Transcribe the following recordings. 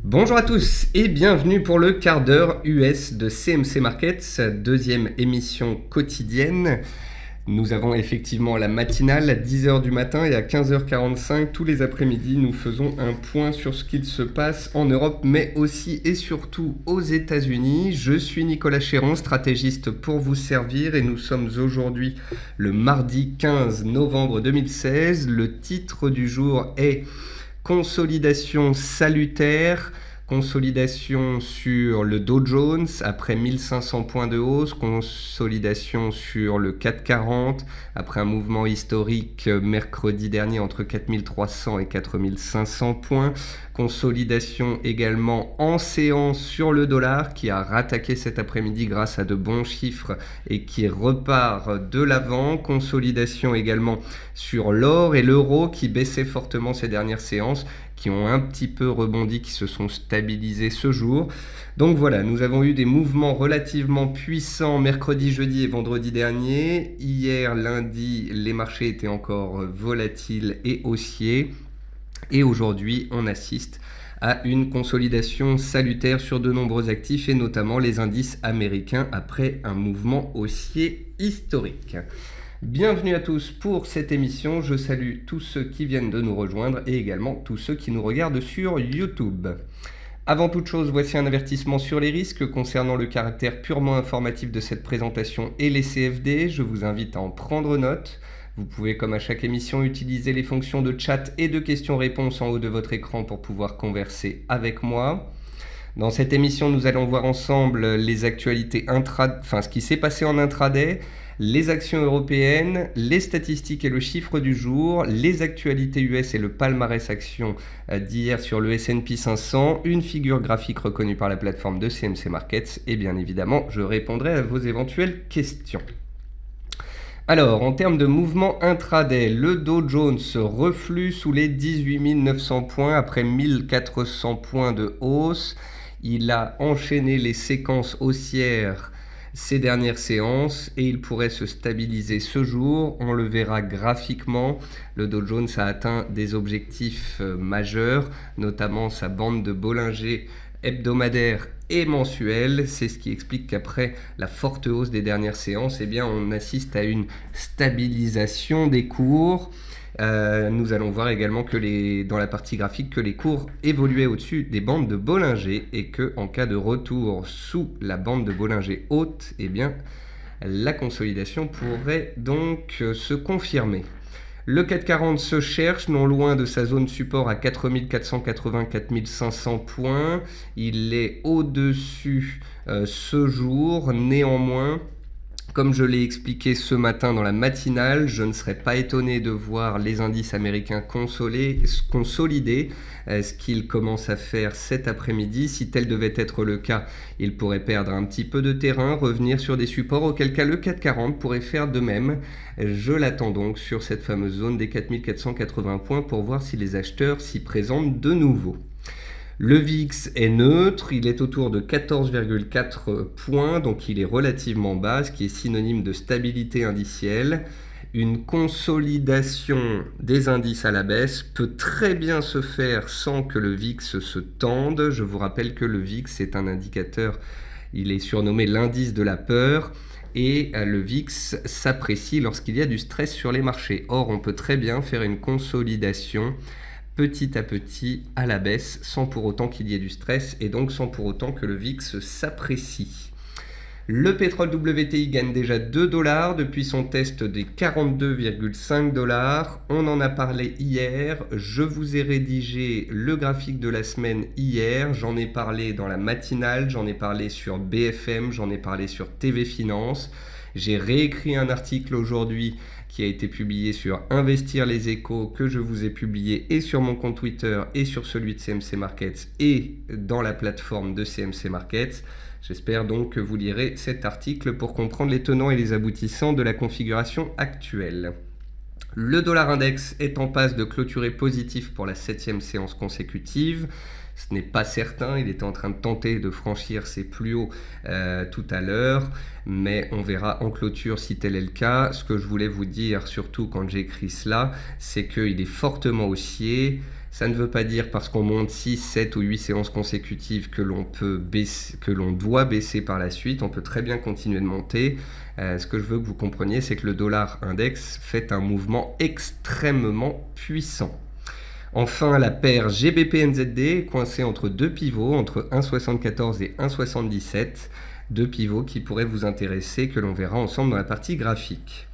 Bonjour à tous et bienvenue pour le quart d'heure US de CMC Markets, deuxième émission quotidienne. Nous avons effectivement la matinale à 10h du matin et à 15h45 tous les après-midi. Nous faisons un point sur ce qu'il se passe en Europe mais aussi et surtout aux États-Unis. Je suis Nicolas Chéron, stratégiste pour vous servir et nous sommes aujourd'hui le mardi 15 novembre 2016. Le titre du jour est Consolidation salutaire, consolidation sur le Dow Jones après 1500 points de hausse, consolidation sur le CAC 40 après un mouvement historique mercredi dernier entre 4300 et 4500 points, consolidation également en séance sur le dollar qui a rattaqué cet après-midi grâce à de bons chiffres et qui repart de l'avant, consolidation également sur l'or et l'euro qui baissait fortement ces dernières séances, qui ont un petit peu rebondi, qui se sont stabilisés ce jour. Donc voilà, nous avons eu des mouvements relativement puissants mercredi, jeudi et vendredi dernier. Hier, lundi, les marchés étaient encore volatiles et haussiers. Et aujourd'hui, on assiste à une consolidation salutaire sur de nombreux actifs et notamment les indices américains après un mouvement haussier historique. Bienvenue à tous pour cette émission, je salue tous ceux qui viennent de nous rejoindre et également tous ceux qui nous regardent sur YouTube. Avant toute chose, voici un avertissement sur les risques concernant le caractère purement informatif de cette présentation et les CFD. Je vous invite à en prendre note. Vous pouvez, comme à chaque émission, utiliser les fonctions de chat et de questions-réponses en haut de votre écran pour pouvoir converser avec moi. Dans cette émission, nous allons voir ensemble les actualités ce qui s'est passé en intraday, les actions européennes, les statistiques et le chiffre du jour, les actualités US et le palmarès actions d'hier sur le S&P 500, une figure graphique reconnue par la plateforme de CMC Markets et bien évidemment, je répondrai à vos éventuelles questions. Alors, en termes de mouvement intraday, le Dow Jones reflue sous les 18 900 points après 1400 points de hausse. Il a enchaîné les séquences haussières ces dernières séances et il pourrait se stabiliser ce jour. On le verra graphiquement. Le Dow Jones a atteint des objectifs majeurs, notamment sa bande de Bollinger hebdomadaire et mensuelle. C'est ce qui explique qu'après la forte hausse des dernières séances, on assiste à une stabilisation des cours. Nous allons voir également que dans la partie graphique que les cours évoluaient au-dessus des bandes de Bollinger et que en cas de retour sous la bande de Bollinger haute, la consolidation pourrait donc se confirmer. Le CAC 40 se cherche non loin de sa zone support à 4480-4500 points. Il est au-dessus ce jour. Néanmoins, comme je l'ai expliqué ce matin dans la matinale, je ne serais pas étonné de voir les indices américains consolider, ce qu'ils commencent à faire cet après-midi. Si tel devait être le cas, ils pourraient perdre un petit peu de terrain, revenir sur des supports, auquel cas le CAC 40 pourrait faire de même. Je l'attends donc sur cette fameuse zone des 4480 points pour voir si les acheteurs s'y présentent de nouveau. Le VIX est neutre, il est autour de 14,4 points, donc il est relativement bas, ce qui est synonyme de stabilité indicielle. Une consolidation des indices à la baisse peut très bien se faire sans que le VIX se tende. Je vous rappelle que le VIX est un indicateur, il est surnommé l'indice de la peur. Et le VIX s'apprécie lorsqu'il y a du stress sur les marchés. Or, on peut très bien faire une consolidation petit à petit à la baisse sans pour autant qu'il y ait du stress et donc sans pour autant que le VIX s'apprécie. Le pétrole WTI gagne déjà 2 $ depuis son test des 42,5 $. On en a parlé hier, je vous ai rédigé le graphique de la semaine hier, j'en ai parlé dans la matinale, j'en ai parlé sur BFM, j'en ai parlé sur TV Finance. J'ai réécrit un article aujourd'hui qui a été publié sur Investir les Échos, que je vous ai publié et sur mon compte Twitter et sur celui de CMC Markets et dans la plateforme de CMC Markets. J'espère donc que vous lirez cet article pour comprendre les tenants et les aboutissants de la configuration actuelle. Le dollar index est en passe de clôturer positif pour la 7e séance consécutive. Ce n'est pas certain, il était en train de tenter de franchir ses plus hauts tout à l'heure, mais on verra en clôture si tel est le cas. Ce que je voulais vous dire, surtout quand j'écris cela, c'est qu'il est fortement haussier. Ça ne veut pas dire parce qu'on monte 6, 7 ou 8 séances consécutives que l'on doit baisser par la suite. On peut très bien continuer de monter. Ce que je veux que vous compreniez, c'est que le dollar index fait un mouvement extrêmement puissant. Enfin, la paire GBP-NZD est coincée entre deux pivots, entre 1,74 et 1,77. Deux pivots qui pourraient vous intéresser, que l'on verra ensemble dans la partie graphique.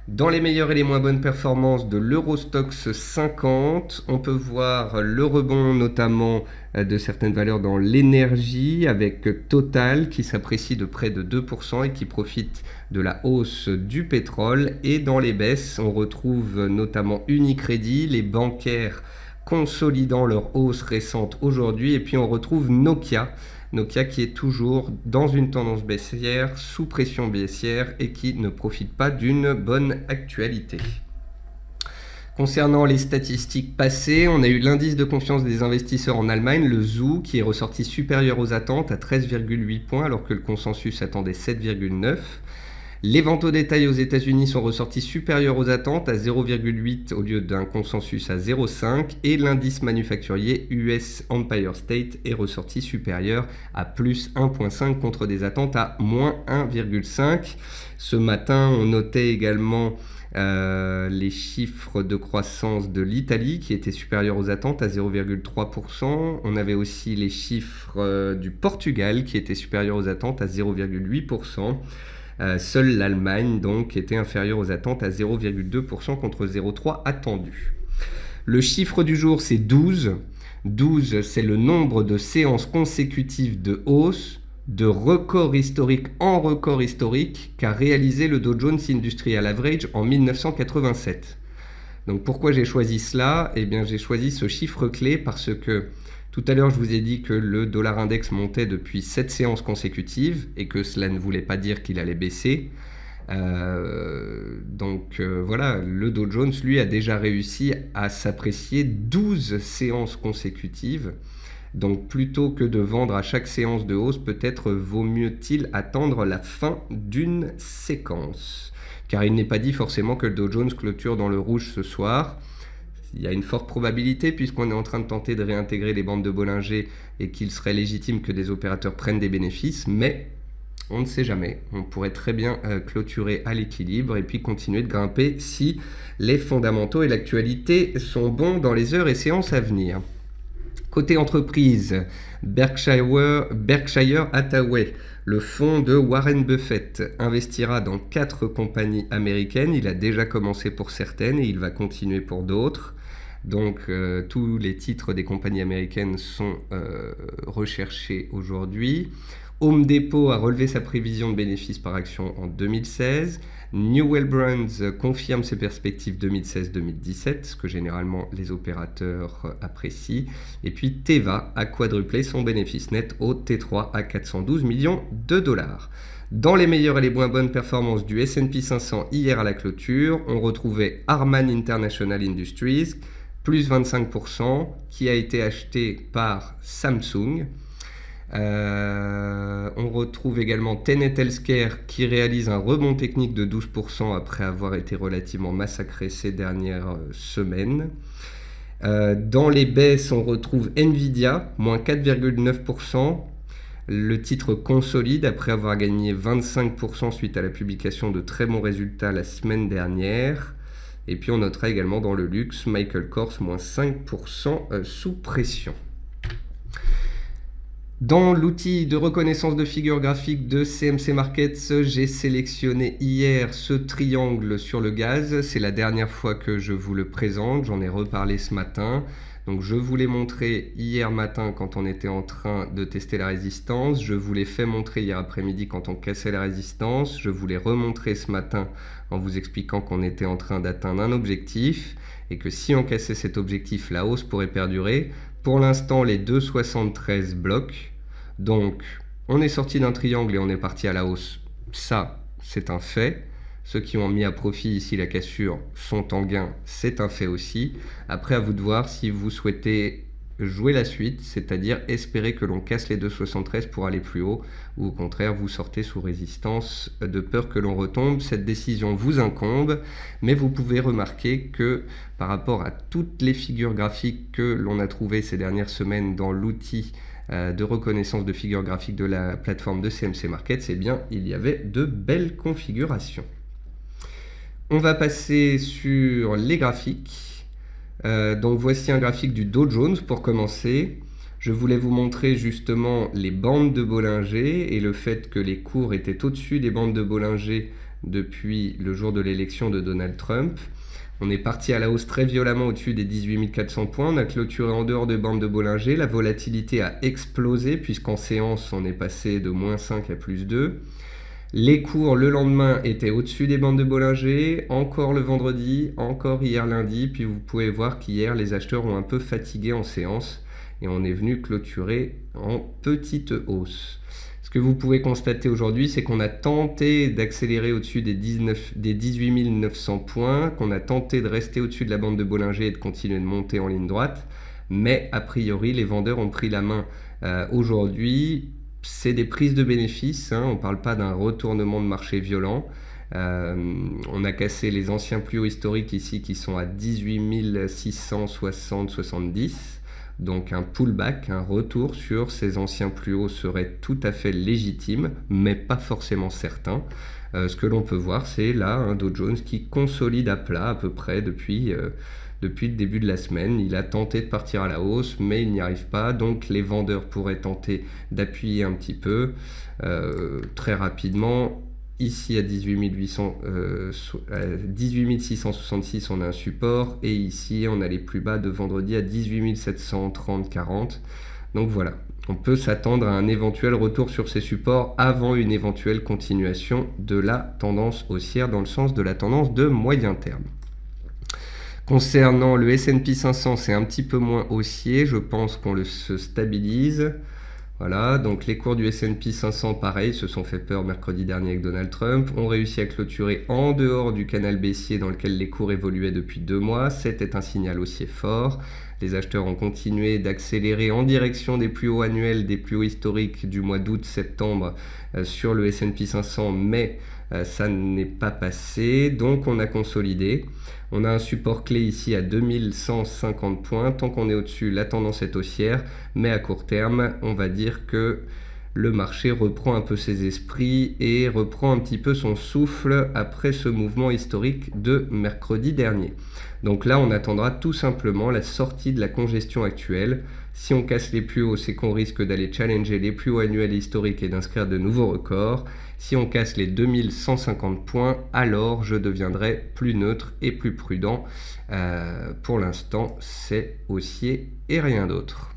Dans les meilleures et les moins bonnes performances de l'Eurostoxx 50, on peut voir le rebond notamment de certaines valeurs dans l'énergie, avec Total qui s'apprécie de près de 2% et qui profite de la hausse du pétrole. Et dans les baisses, on retrouve notamment Unicredit, les bancaires consolidant leur hausse récente aujourd'hui. Et puis on retrouve Nokia qui est toujours dans une tendance baissière, sous pression baissière et qui ne profite pas d'une bonne actualité. Concernant les statistiques passées, on a eu l'indice de confiance des investisseurs en Allemagne, le ZOO, qui est ressorti supérieur aux attentes à 13,8 points alors que le consensus attendait 7,9. Les ventes au détail aux États-Unis sont ressorties supérieures aux attentes à 0,8 au lieu d'un consensus à 0,5 et l'indice manufacturier US Empire State est ressorti supérieur à plus 1,5 contre des attentes à moins 1,5. Ce matin, on notait également les chiffres de croissance de l'Italie qui étaient supérieurs aux attentes à 0,3%. On avait aussi les chiffres du Portugal qui étaient supérieurs aux attentes à 0,8%. Seule l'Allemagne donc était inférieure aux attentes à 0,2% contre 0,3% attendu. Le chiffre du jour c'est 12. 12 c'est le nombre de séances consécutives de hausse de record historique en record historique qu'a réalisé le Dow Jones Industrial Average en 1987. Donc pourquoi j'ai choisi cela ? Eh bien j'ai choisi ce chiffre clé parce que tout à l'heure, je vous ai dit que le dollar index montait depuis 7 séances consécutives et que cela ne voulait pas dire qu'il allait baisser. Voilà, le Dow Jones, lui, a déjà réussi à s'apprécier 12 séances consécutives. Donc plutôt que de vendre à chaque séance de hausse, peut-être vaut mieux-il attendre la fin d'une séquence. Car il n'est pas dit forcément que le Dow Jones clôture dans le rouge ce soir. Il y a une forte probabilité puisqu'on est en train de tenter de réintégrer les bandes de Bollinger et qu'il serait légitime que des opérateurs prennent des bénéfices, mais on ne sait jamais. On pourrait très bien clôturer à l'équilibre et puis continuer de grimper si les fondamentaux et l'actualité sont bons dans les heures et séances à venir. Côté entreprise, Berkshire Hathaway, le fonds de Warren Buffett, investira dans 4 compagnies américaines. Il a déjà commencé pour certaines et il va continuer pour d'autres. Donc tous les titres des compagnies américaines sont recherchés aujourd'hui. Home Depot a relevé sa prévision de bénéfices par action en 2016. Newell Brands confirme ses perspectives 2016-2017, ce que généralement les opérateurs apprécient. Et puis Teva a quadruplé son bénéfice net au T3 à 412 millions de dollars. Dans les meilleures et les moins bonnes performances du S&P 500 hier à la clôture, on retrouvait Harman International Industries, plus 25%, qui a été acheté par Samsung. On retrouve également Tenet Healthcare qui réalise un rebond technique de 12% après avoir été relativement massacré ces dernières semaines. Dans les baisses, on retrouve Nvidia, moins 4,9%. Le titre consolide après avoir gagné 25% suite à la publication de très bons résultats la semaine dernière. Et puis on notera également dans le luxe, Michael Kors, moins 5% sous pression. Dans l'outil de reconnaissance de figures graphiques de CMC Markets, j'ai sélectionné hier ce triangle sur le gaz. C'est la dernière fois que je vous le présente, j'en ai reparlé ce matin. Donc je vous l'ai montré hier matin quand on était en train de tester la résistance. Je vous l'ai fait montrer hier après-midi quand on cassait la résistance. Je vous l'ai remontré ce matin en vous expliquant qu'on était en train d'atteindre un objectif et que si on cassait cet objectif, la hausse pourrait perdurer. Pour l'instant, les 2,73 bloquent. Donc, on est sorti d'un triangle et on est parti à la hausse. Ça, c'est un fait. Ceux qui ont mis à profit ici la cassure sont en gain, c'est un fait aussi. Après, à vous de voir si vous souhaitez jouer la suite, c'est-à-dire espérer que l'on casse les 2,73 pour aller plus haut, ou au contraire vous sortez sous résistance de peur que l'on retombe. Cette décision vous incombe, mais vous pouvez remarquer que par rapport à toutes les figures graphiques que l'on a trouvées ces dernières semaines dans l'outil de reconnaissance de figures graphiques de la plateforme de CMC Markets, eh bien il y avait de belles configurations. On va passer sur les graphiques. Donc voici un graphique du Dow Jones pour commencer. Je voulais vous montrer justement les bandes de Bollinger et le fait que les cours étaient au-dessus des bandes de Bollinger depuis le jour de l'élection de Donald Trump. On est parti à la hausse très violemment au-dessus des 18 400 points, on a clôturé en dehors des bandes de Bollinger, la volatilité a explosé puisqu'en séance on est passé de -5 à +2. Les cours le lendemain étaient au-dessus des bandes de Bollinger, encore le vendredi, encore hier lundi, puis vous pouvez voir qu'hier les acheteurs ont un peu fatigué en séance et on est venu clôturer en petite hausse. Ce que vous pouvez constater aujourd'hui, c'est qu'on a tenté d'accélérer au-dessus des 18 900 points, qu'on a tenté de rester au-dessus de la bande de Bollinger et de continuer de monter en ligne droite, mais a priori les vendeurs ont pris la main aujourd'hui. C'est des prises de bénéfices, on ne parle pas d'un retournement de marché violent. On a cassé les anciens plus hauts historiques ici qui sont à 18 660-70. Donc un pullback, un retour sur ces anciens plus hauts serait tout à fait légitime, mais pas forcément certain. Ce que l'on peut voir, c'est là un Dow Jones qui consolide à plat à peu près depuis le début de la semaine. Il a tenté de partir à la hausse, mais il n'y arrive pas. Donc les vendeurs pourraient tenter d'appuyer un petit peu très rapidement. Ici à 18 666, on a un support. Et ici, on a les plus bas de vendredi à 18 730-40. Donc voilà, on peut s'attendre à un éventuel retour sur ces supports avant une éventuelle continuation de la tendance haussière dans le sens de la tendance de moyen terme. Concernant le S&P 500, c'est un petit peu moins haussier, je pense qu'on se stabilise. Voilà, donc les cours du S&P 500, pareil, se sont fait peur mercredi dernier avec Donald Trump, ont réussi à clôturer en dehors du canal baissier dans lequel les cours évoluaient depuis 2 mois. C'était un signal haussier fort. Les acheteurs ont continué d'accélérer en direction des plus hauts annuels, des plus hauts historiques du mois d'août-septembre sur le S&P 500, mais ça n'est pas passé, donc on a consolidé. On a un support clé ici à 2150 points. Tant qu'on est au-dessus, la tendance est haussière, mais à court terme, on va dire que le marché reprend un peu ses esprits et reprend un petit peu son souffle après ce mouvement historique de mercredi dernier. Donc là, on attendra tout simplement la sortie de la congestion actuelle. Si on casse les plus hauts, c'est qu'on risque d'aller challenger les plus hauts annuels historiques et d'inscrire de nouveaux records. Si on casse les 2150 points, alors je deviendrai plus neutre et plus prudent. Pour l'instant, c'est haussier et rien d'autre.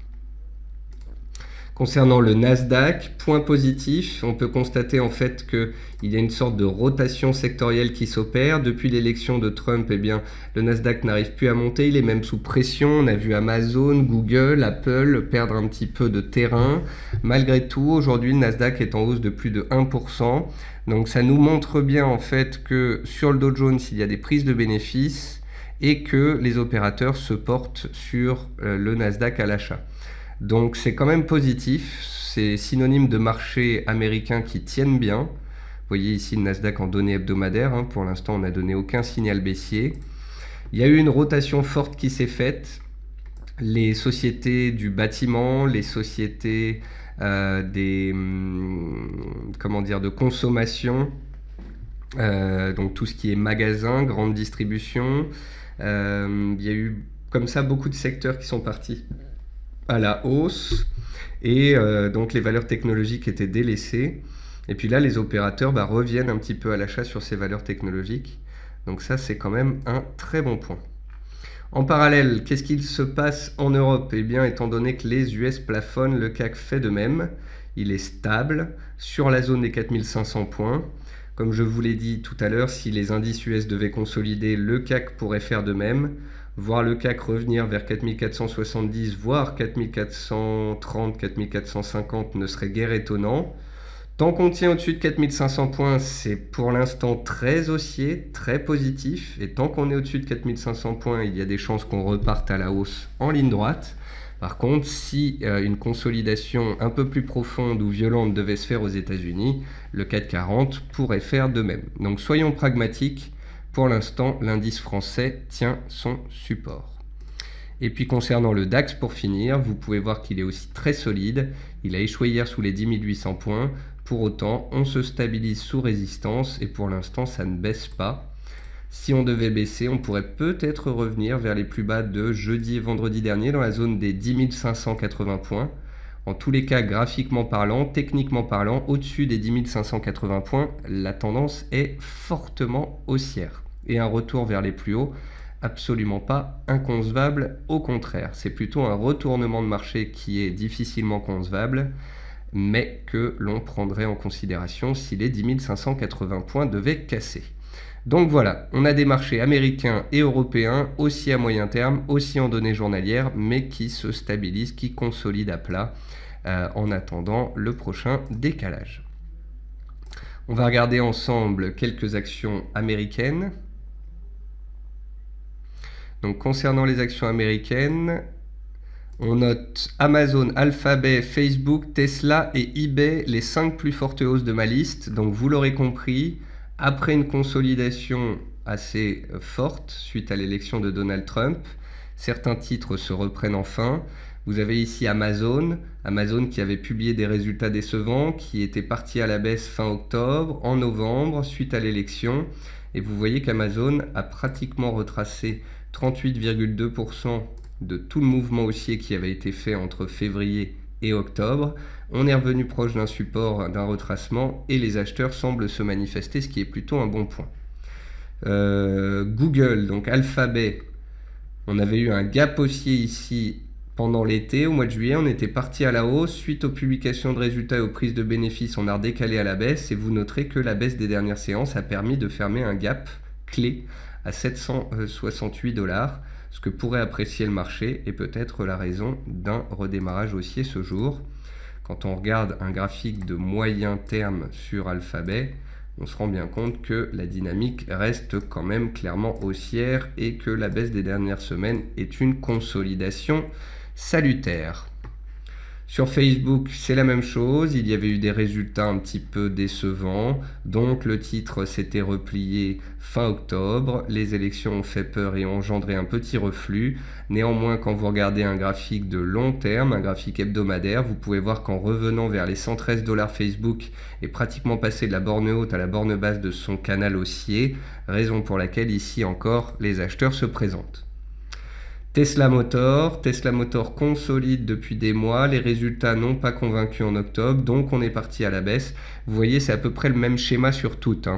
Concernant le Nasdaq, point positif, on peut constater en fait qu'il y a une sorte de rotation sectorielle qui s'opère. Depuis l'élection de Trump, eh bien, le Nasdaq n'arrive plus à monter, il est même sous pression. On a vu Amazon, Google, Apple perdre un petit peu de terrain. Malgré tout, aujourd'hui, le Nasdaq est en hausse de plus de 1%. Donc ça nous montre bien en fait que sur le Dow Jones, il y a des prises de bénéfices et que les opérateurs se portent sur le Nasdaq à l'achat. Donc c'est quand même positif, c'est synonyme de marché américain qui tiennent bien. Vous voyez ici le Nasdaq en données hebdomadaires, pour l'instant on n'a donné aucun signal baissier. Il y a eu une rotation forte qui s'est faite. Les sociétés du bâtiment, les sociétés de consommation, donc tout ce qui est magasin, grande distribution. Il y a eu comme ça beaucoup de secteurs qui sont partis à la hausse et donc les valeurs technologiques étaient délaissées et puis là les opérateurs reviennent un petit peu à l'achat sur ces valeurs technologiques, donc ça c'est quand même un très bon point. En parallèle, qu'est-ce qu'il se passe en Europe? Eh bien, étant donné que les US plafonnent, le CAC fait de même, il est stable sur la zone des 4500 points. Comme je vous l'ai dit tout à l'heure, si les indices US devaient consolider, le CAC pourrait faire de même. Voir le CAC revenir vers 4470, voire 4430, 4450 ne serait guère étonnant. Tant qu'on tient au-dessus de 4500 points, c'est pour l'instant très haussier, très positif. Et tant qu'on est au-dessus de 4500 points, il y a des chances qu'on reparte à la hausse en ligne droite. Par contre, si une consolidation un peu plus profonde ou violente devait se faire aux États-Unis, le CAC 40 pourrait faire de même. Donc soyons pragmatiques, pour l'instant l'indice français tient son support. Et puis concernant le DAX, pour finir, vous pouvez voir qu'il est aussi très solide. Il a échoué hier sous les 10 800 points. Pour autant, on se stabilise sous résistance et pour l'instant, ça ne baisse pas. Si on devait baisser, on pourrait peut-être revenir vers les plus bas de jeudi et vendredi dernier dans la zone des 10 580 points. En tous les cas, graphiquement parlant, techniquement parlant, au-dessus des 10 580 points, la tendance est fortement haussière. Et un retour vers les plus hauts, absolument pas inconcevable, au contraire. C'est plutôt un retournement de marché qui est difficilement concevable, mais que l'on prendrait en considération si les 10 580 points devaient casser. Donc voilà, on a des marchés américains et européens, aussi à moyen terme, aussi en données journalières, mais qui se stabilisent, qui consolident à plat en attendant le prochain décalage. On va regarder ensemble quelques actions américaines. Donc concernant les actions américaines, on note Amazon, Alphabet, Facebook, Tesla et eBay, les 5 plus fortes hausses de ma liste. Donc vous l'aurez compris, après une consolidation assez forte suite à l'élection de Donald Trump, certains titres se reprennent enfin. Vous avez ici Amazon qui avait publié des résultats décevants, qui était parti à la baisse fin octobre, en novembre, suite à l'élection. Et vous voyez qu'Amazon a pratiquement retracé 38,2% de tout le mouvement haussier qui avait été fait entre février et octobre. On est revenu proche d'un support, d'un retracement, et les acheteurs semblent se manifester, ce qui est plutôt un bon point. Google, donc Alphabet, on avait eu un gap haussier ici pendant l'été. Au mois de juillet, on était parti à la hausse. Suite aux publications de résultats et aux prises de bénéfices, on a redécalé à la baisse, et vous noterez que la baisse des dernières séances a permis de fermer un gap clé à 768 $, ce que pourrait apprécier le marché et peut-être la raison d'un redémarrage haussier ce jour. Quand on regarde un graphique de moyen terme sur Alphabet, on se rend bien compte que la dynamique reste quand même clairement haussière et que la baisse des dernières semaines est une consolidation salutaire. Sur Facebook, c'est la même chose, il y avait eu des résultats un petit peu décevants, donc le titre s'était replié fin octobre, les élections ont fait peur et ont engendré un petit reflux. Néanmoins, quand vous regardez un graphique de long terme, un graphique hebdomadaire, vous pouvez voir qu'en revenant vers les 113 $, Facebook est pratiquement passé de la borne haute à la borne basse de son canal haussier, raison pour laquelle ici encore les acheteurs se présentent. Tesla Motors consolide depuis des mois, les résultats n'ont pas convaincu en octobre, donc on est parti à la baisse. Vous voyez, c'est à peu près le même schéma sur toutes.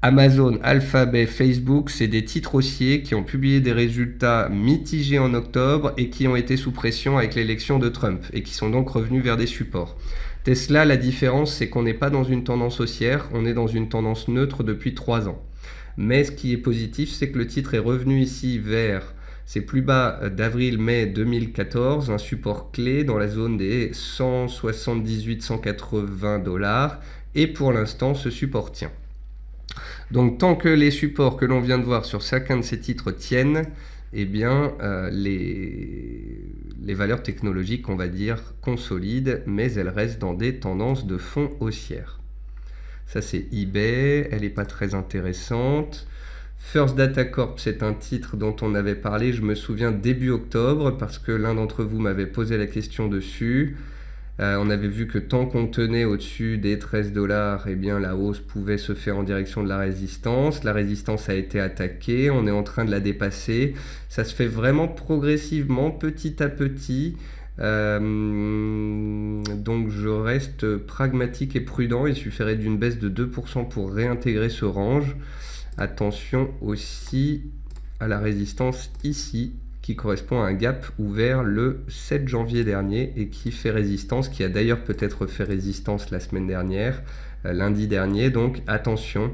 Amazon, Alphabet, Facebook, c'est des titres haussiers qui ont publié des résultats mitigés en octobre et qui ont été sous pression avec l'élection de Trump et qui sont donc revenus vers des supports. Tesla, la différence, c'est qu'on n'est pas dans une tendance haussière, on est dans une tendance neutre depuis 3 ans. Mais ce qui est positif, c'est que le titre est revenu ici vers ses plus bas d'avril-mai 2014, un support clé dans la zone des 178-180 $, et pour l'instant ce support tient. Donc tant que les supports que l'on vient de voir sur chacun de ces titres tiennent, eh bien les valeurs technologiques, on va dire, consolident, mais elles restent dans des tendances de fond haussières. Ça c'est eBay, elle n'est pas très intéressante. First Data Corp, c'est un titre dont on avait parlé, je me souviens, début octobre, parce que l'un d'entre vous m'avait posé la question dessus. On avait vu que tant qu'on tenait au-dessus des 13 $, eh bien, la hausse pouvait se faire en direction de la résistance. La résistance a été attaquée, on est en train de la dépasser. Ça se fait vraiment progressivement, petit à petit. Donc je reste pragmatique et prudent. Il suffirait d'une baisse de 2% pour réintégrer ce range. Attention aussi à la résistance ici, qui correspond à un gap ouvert le 7 janvier dernier et qui fait résistance, qui a d'ailleurs peut-être fait résistance la semaine dernière, lundi dernier. Donc attention,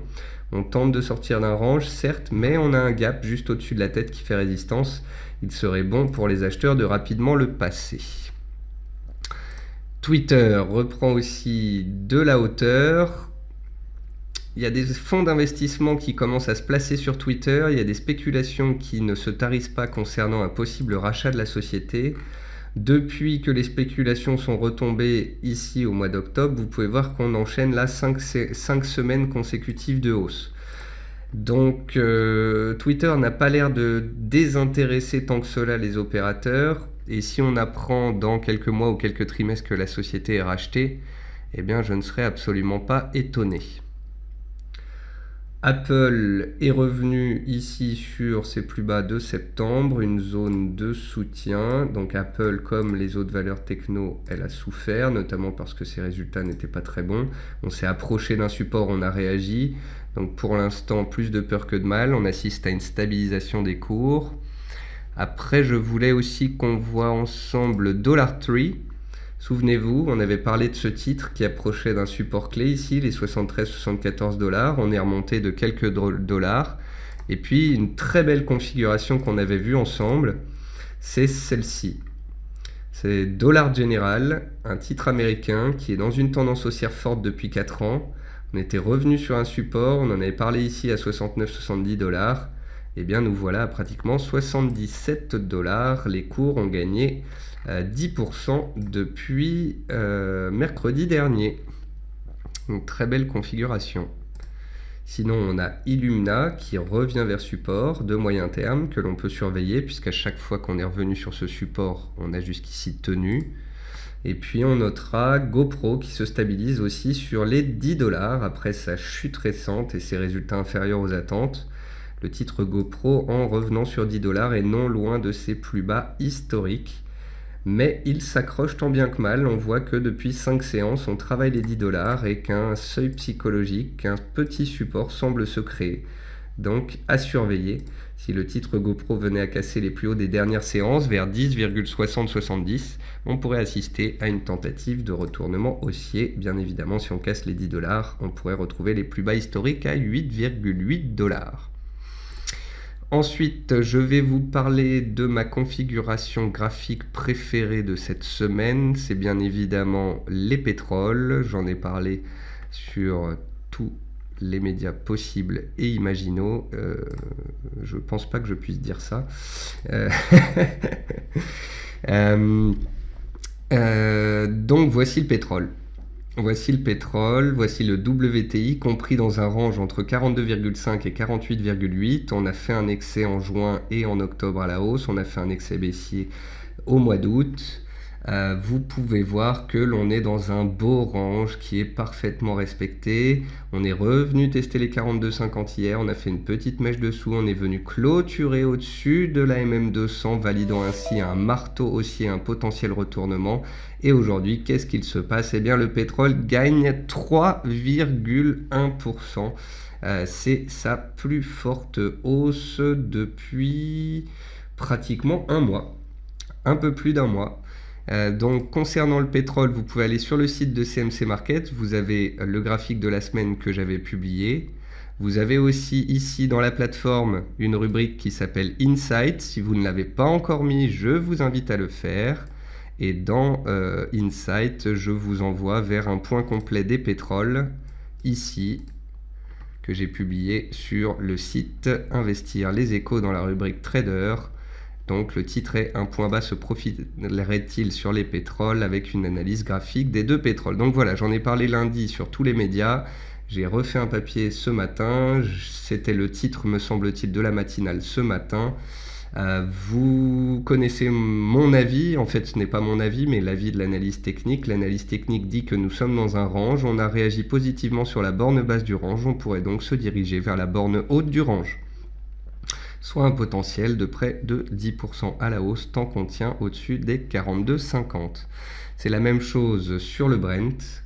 on tente de sortir d'un range, certes, mais on a un gap juste au-dessus de la tête qui fait résistance. Il serait bon pour les acheteurs de rapidement le passer. Twitter reprend aussi de la hauteur. Il y a des fonds d'investissement qui commencent à se placer sur Twitter, il y a des spéculations qui ne se tarissent pas concernant un possible rachat de la société. Depuis que les spéculations sont retombées ici au mois d'octobre, vous pouvez voir qu'on enchaîne là 5 semaines consécutives de hausse. Donc Twitter n'a pas l'air de désintéresser tant que cela les opérateurs, et si on apprend dans quelques mois ou quelques trimestres que la société est rachetée, eh bien je ne serais absolument pas étonné. Apple est revenu ici sur ses plus bas de septembre, une zone de soutien. Donc Apple, comme les autres valeurs techno, elle a souffert, notamment parce que ses résultats n'étaient pas très bons. On s'est approché d'un support, on a réagi. Donc pour l'instant, plus de peur que de mal. On assiste à une stabilisation des cours. Après, je voulais aussi qu'on voit ensemble Dollar Tree. Souvenez-vous, on avait parlé de ce titre qui approchait d'un support clé ici, les 73-74 $. On est remonté de quelques dollars. Et puis, une très belle configuration qu'on avait vue ensemble, c'est celle-ci. C'est Dollar General, un titre américain qui est dans une tendance haussière forte depuis 4 ans. On était revenu sur un support, on en avait parlé ici à 69-70 $. Eh bien, nous voilà à pratiquement 77 $. Les cours ont gagné 10% depuis mercredi dernier. Une très belle configuration. Sinon, on a Illumina qui revient vers support de moyen terme que l'on peut surveiller puisqu'à chaque fois qu'on est revenu sur ce support, on a jusqu'ici tenu. Et puis on notera GoPro qui se stabilise aussi sur les 10 $ après sa chute récente et ses résultats inférieurs aux attentes. Le titre GoPro en revenant sur 10 $ et non loin de ses plus bas historiques. Mais il s'accroche tant bien que mal. On voit que depuis 5 séances, on travaille les 10 $ et qu'un seuil psychologique, qu'un petit support semble se créer. Donc à surveiller. Si le titre GoPro venait à casser les plus hauts des dernières séances, vers 10,60-70, on pourrait assister à une tentative de retournement haussier. Bien évidemment, si on casse les 10 $, on pourrait retrouver les plus bas historiques à 8,8 $. Ensuite, je vais vous parler de ma configuration graphique préférée de cette semaine. C'est bien évidemment les pétroles. J'en ai parlé sur tous les médias possibles et imaginaux. Je pense pas que je puisse dire ça. Donc voici le pétrole. Voici le pétrole, voici le WTI compris dans un range entre 42,5 et 48,8. On a fait un excès en juin et en octobre à la hausse. On a fait un excès baissier au mois d'août. Vous pouvez voir que l'on est dans un beau range qui est parfaitement respecté. On est revenu tester les 42,50 hier, on a fait une petite mèche dessous, on est venu clôturer au-dessus de la MM200, validant ainsi un marteau haussier, un potentiel retournement. Et aujourd'hui, qu'est-ce qu'il se passe? Eh bien, le pétrole gagne 3,1%. C'est sa plus forte hausse depuis pratiquement un mois, un peu plus d'un mois. Donc concernant le pétrole, vous pouvez aller sur le site de CMC Market, vous avez le graphique de la semaine que j'avais publié. Vous avez aussi ici dans la plateforme une rubrique qui s'appelle Insight. Si vous ne l'avez pas encore mis, je vous invite à le faire. Et dans Insight, je vous envoie vers un point complet des pétroles, ici, que j'ai publié sur le site Investir les Échos dans la rubrique Trader. Donc le titre est « Un point bas se profilerait-il sur les pétroles ?» avec une analyse graphique des deux pétroles. Donc voilà, j'en ai parlé lundi sur tous les médias. J'ai refait un papier ce matin. C'était le titre, me semble-t-il, de la matinale ce matin. Vous connaissez mon avis. En fait, ce n'est pas mon avis, mais l'avis de l'analyse technique. L'analyse technique dit que nous sommes dans un range. On a réagi positivement sur la borne basse du range. On pourrait donc se diriger vers la borne haute du range, soit un potentiel de près de 10% à la hausse tant qu'on tient au-dessus des 42,50. C'est la même chose sur le Brent.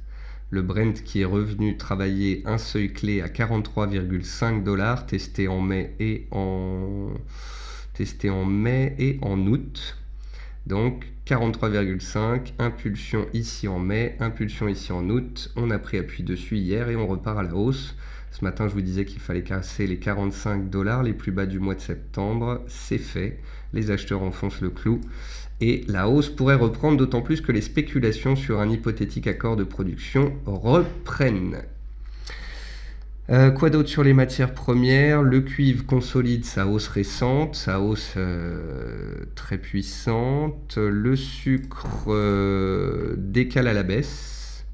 Le Brent qui est revenu travailler un seuil clé à 43,5 $, testé en mai et en août. Donc 43,5, impulsion ici en mai, impulsion ici en août. On a pris appui dessus hier et on repart à la hausse. Ce matin, je vous disais qu'il fallait casser les 45 $, les plus bas du mois de septembre. C'est fait. Les acheteurs enfoncent le clou. Et la hausse pourrait reprendre, d'autant plus que les spéculations sur un hypothétique accord de production reprennent. Quoi d'autre sur les matières premières? Le cuivre consolide sa hausse récente, sa hausse très puissante. Le sucre décale à la baisse.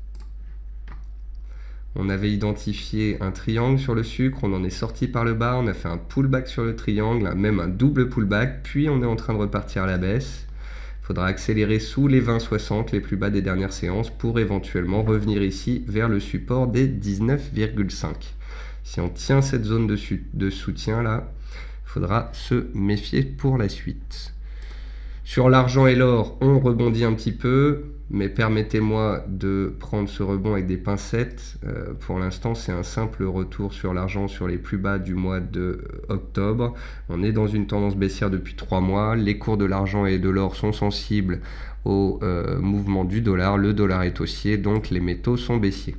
On avait identifié un triangle sur le sucre, on en est sorti par le bas, on a fait un pullback sur le triangle, même un double pullback, puis on est en train de repartir à la baisse. Il faudra accélérer sous les 20,60, les plus bas des dernières séances, pour éventuellement revenir ici vers le support des 19,5. Si on tient cette zone de soutien là, il faudra se méfier pour la suite. Sur l'argent et l'or, on rebondit un petit peu, mais permettez-moi de prendre ce rebond avec des pincettes. Pour l'instant, c'est un simple retour sur l'argent sur les plus bas du mois de octobre. On est dans une tendance baissière depuis 3 mois. Les cours de l'argent et de l'or sont sensibles au mouvement du dollar. Le dollar est haussier, donc les métaux sont baissiers.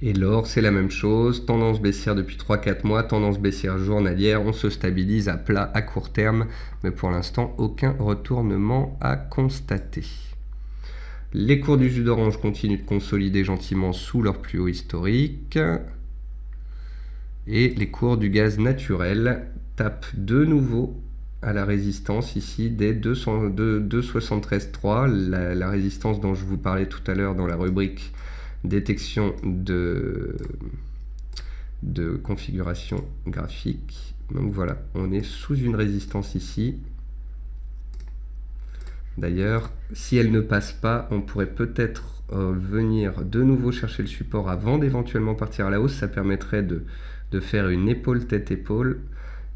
Et l'or, c'est la même chose, tendance baissière depuis 3-4 mois, tendance baissière journalière, on se stabilise à plat à court terme, mais pour l'instant, aucun retournement à constater. Les cours du jus d'orange continuent de consolider gentiment sous leur plus haut historique. Et les cours du gaz naturel tapent de nouveau à la résistance ici des 2,73,3, la résistance dont je vous parlais tout à l'heure dans la rubrique détection de configuration graphique. Donc voilà, on est sous une résistance ici. D'ailleurs, si elle ne passe pas, on pourrait peut-être venir de nouveau chercher le support avant d'éventuellement partir à la hausse. Ça permettrait de faire une épaule tête-épaule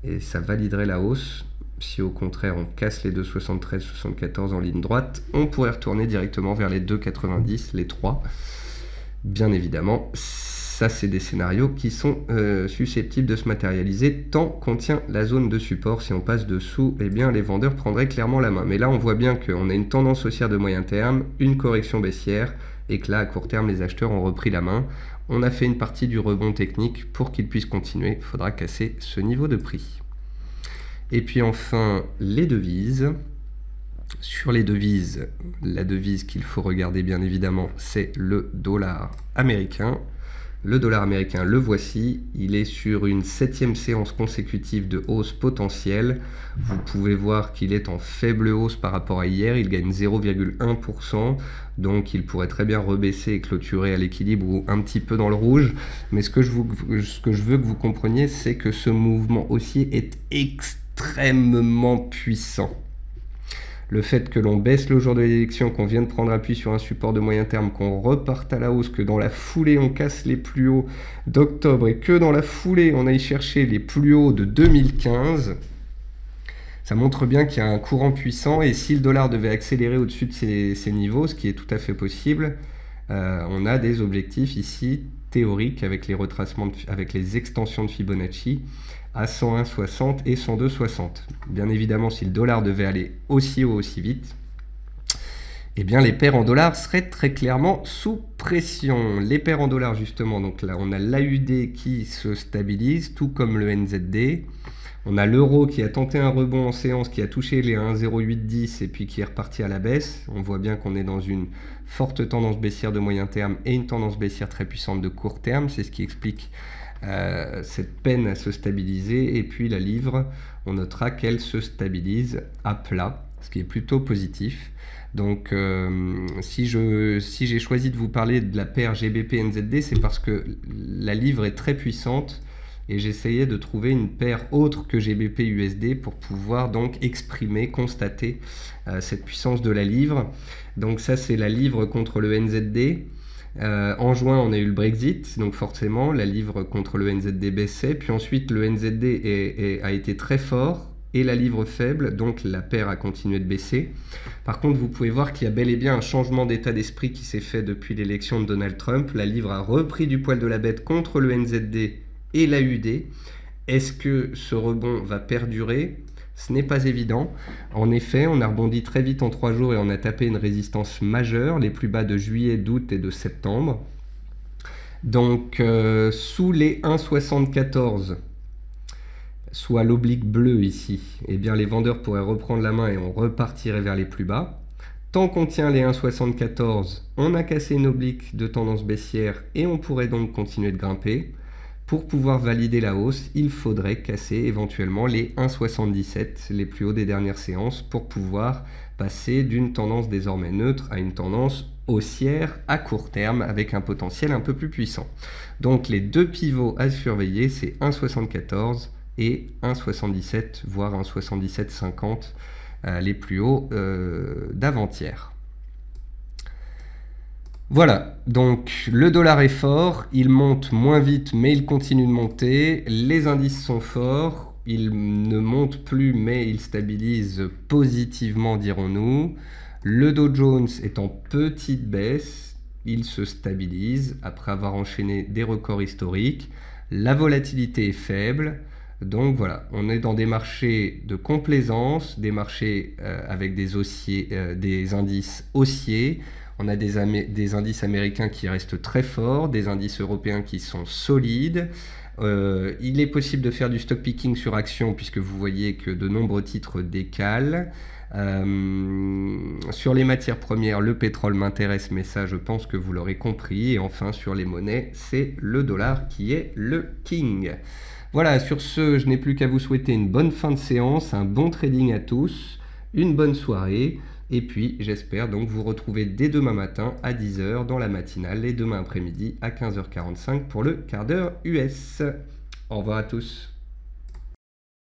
et ça validerait la hausse. Si au contraire on casse les 2,73-74 en ligne droite, on pourrait retourner directement vers les 2,90, les 3. Bien évidemment, ça c'est des scénarios qui sont susceptibles de se matérialiser tant qu'on tient la zone de support. Si on passe dessous, eh bien les vendeurs prendraient clairement la main. Mais là on voit bien qu'on a une tendance haussière de moyen terme, une correction baissière, et que là à court terme les acheteurs ont repris la main. On a fait une partie du rebond technique. Pour qu'il puisse continuer, il faudra casser ce niveau de prix. Et puis enfin, les devises. Sur les devises, la devise qu'il faut regarder bien évidemment, c'est le dollar américain. Le dollar américain, le voici, il est sur une 7e séance consécutive de hausse potentielle. Vous pouvez voir qu'il est en faible hausse par rapport à hier, il gagne 0,1%, donc il pourrait très bien rebaisser et clôturer à l'équilibre ou un petit peu dans le rouge. Mais ce que je veux que vous compreniez, c'est que ce mouvement haussier est extrêmement puissant. Le fait que l'on baisse le jour de l'élection, qu'on vienne prendre appui sur un support de moyen terme, qu'on reparte à la hausse, que dans la foulée on casse les plus hauts d'octobre et que dans la foulée on aille chercher les plus hauts de 2015, ça montre bien qu'il y a un courant puissant. Et si le dollar devait accélérer au-dessus de ces niveaux, ce qui est tout à fait possible, on a des objectifs ici théoriques avec les retracements, avec les extensions de Fibonacci à 101,60 et 102,60. Bien évidemment, si le dollar devait aller aussi haut, aussi vite, eh bien les paires en dollars seraient très clairement sous pression. Les paires en dollars, justement, donc là, on a l'AUD qui se stabilise, tout comme le NZD. On a l'euro qui a tenté un rebond en séance, qui a touché les 1,0810 et puis qui est reparti à la baisse. On voit bien qu'on est dans une forte tendance baissière de moyen terme et une tendance baissière très puissante de court terme. C'est ce qui explique cette peine à se stabiliser. Et puis la livre, on notera qu'elle se stabilise à plat, ce qui est plutôt positif. Donc si j'ai choisi de vous parler de la paire GBP-NZD, c'est parce que la livre est très puissante et j'essayais de trouver une paire autre que GBP-USD pour pouvoir donc exprimer, constater cette puissance de la livre. Donc ça c'est la livre contre le NZD. En juin, on a eu le Brexit, donc forcément, la livre contre le NZD baissait. Puis ensuite, le NZD a été très fort et la livre faible, donc la paire a continué de baisser. Par contre, vous pouvez voir qu'il y a bel et bien un changement d'état d'esprit qui s'est fait depuis l'élection de Donald Trump. La livre a repris du poil de la bête contre le NZD et l'AUD. Est-ce que ce rebond va perdurer ? Ce n'est pas évident. En effet, on a rebondi très vite en 3 jours et on a tapé une résistance majeure, les plus bas de juillet, d'août et de septembre. Donc, sous les 1,74, soit l'oblique bleu ici, eh bien les vendeurs pourraient reprendre la main et on repartirait vers les plus bas. Tant qu'on tient les 1,74, on a cassé une oblique de tendance baissière et on pourrait donc continuer de grimper. Pour pouvoir valider la hausse, il faudrait casser éventuellement les 1,77, les plus hauts des dernières séances, pour pouvoir passer d'une tendance désormais neutre à une tendance haussière à court terme avec un potentiel un peu plus puissant. Donc les deux pivots à surveiller, c'est 1,74 et 1,77, voire 1,77,50, les plus hauts d'avant-hier. Voilà, donc le dollar est fort, il monte moins vite mais il continue de monter, les indices sont forts, il ne monte plus mais il stabilise positivement dirons-nous, le Dow Jones est en petite baisse, il se stabilise après avoir enchaîné des records historiques, la volatilité est faible, donc voilà, on est dans des marchés de complaisance, des marchés avec des indices haussiers. On a des indices américains qui restent très forts, des indices européens qui sont solides. Il est possible de faire du stock picking sur actions puisque vous voyez que de nombreux titres décalent. Sur les matières premières, le pétrole m'intéresse, mais ça je pense que vous l'aurez compris. Et enfin sur les monnaies, c'est le dollar qui est le king. Voilà, sur ce, je n'ai plus qu'à vous souhaiter une bonne fin de séance, un bon trading à tous, une bonne soirée. Et puis j'espère donc vous retrouver dès demain matin à 10h dans la matinale et demain après-midi à 15h45 pour le quart d'heure US. Au revoir à tous.